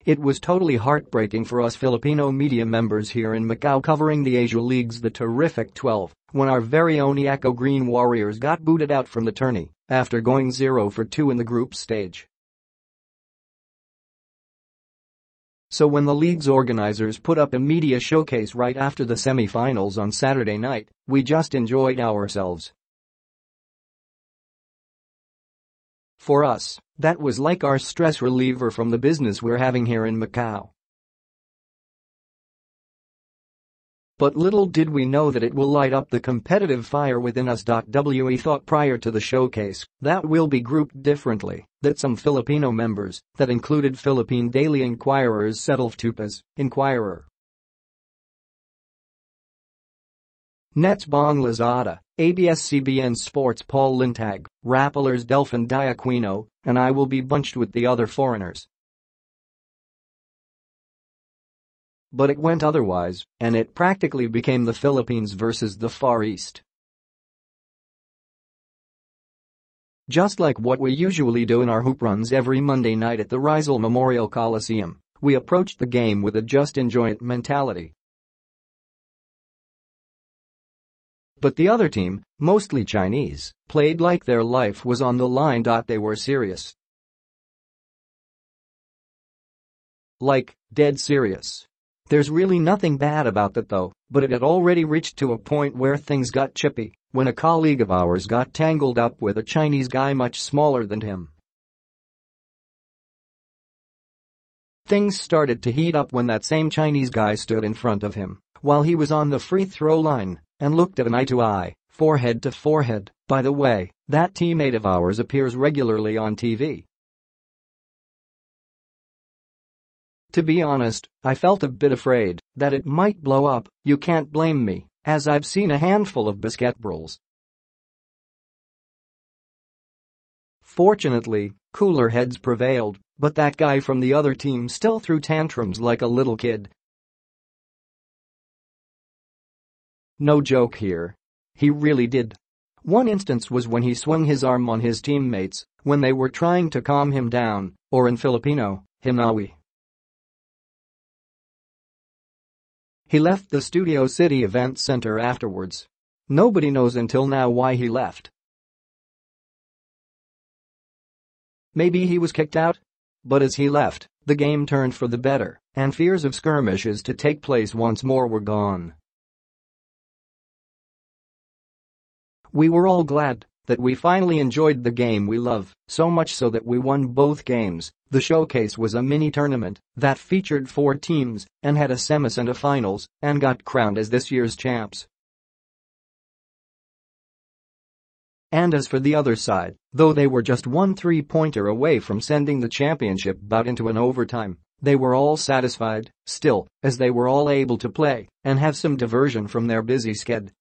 It was totally heartbreaking for us Filipino media members here in Macau covering the Asia League's The Terrific 12 when our very own iECO Green Warriors got booted out from the tourney after going 0 for 2 in the group stage. So when the league's organizers put up a media showcase right after the semifinals on Saturday night, we just enjoyed ourselves. For us, that was like our stress reliever from the business we're having here in Macau. But little did we know that it will light up the competitive fire within us. We thought prior to the showcase that we'll be grouped differently, that some Filipino members, that included Philippine daily Inquirer's Cedelf Tupas, Inquirer, Net's Bong Lozada, ABS-CBN Sports Paul Lintag, Rappler's Delfin Dioquino, and I will be bunched with the other foreigners. But it went otherwise, and it practically became the Philippines versus the Far East. Just like what we usually do in our hoop runs every Monday night at the Rizal Memorial Coliseum, we approached the game with a just enjoy it mentality. But the other team, mostly Chinese, played like their life was on the line. They were serious. Like, dead serious. There's really nothing bad about that though, but it had already reached to a point where things got chippy when a colleague of ours got tangled up with a Chinese guy much smaller than him. Things started to heat up when that same Chinese guy stood in front of him while he was on the free throw line and looked at an eye-to-eye, forehead to forehead. By the way, that teammate of ours appears regularly on TV. To be honest, I felt a bit afraid that it might blow up. You can't blame me, as I've seen a handful of basketballs. Fortunately, cooler heads prevailed, but that guy from the other team still threw tantrums like a little kid. No joke here. He really did. One instance was when he swung his arm on his teammates when they were trying to calm him down, or in Filipino, hinawi. He left the Studio City Event Center afterwards. Nobody knows until now why he left. Maybe he was kicked out? But as he left, the game turned for the better, and fears of skirmishes to take place once more were gone. We were all glad that we finally enjoyed the game we love, so much so that we won both games. The showcase was a mini tournament that featured 4 teams and had a semis and a finals and got crowned as this year's champs. And as for the other side, though they were just 1 3-pointer away from sending the championship bout into an overtime, they were all satisfied, still, as they were all able to play and have some diversion from their busy sched.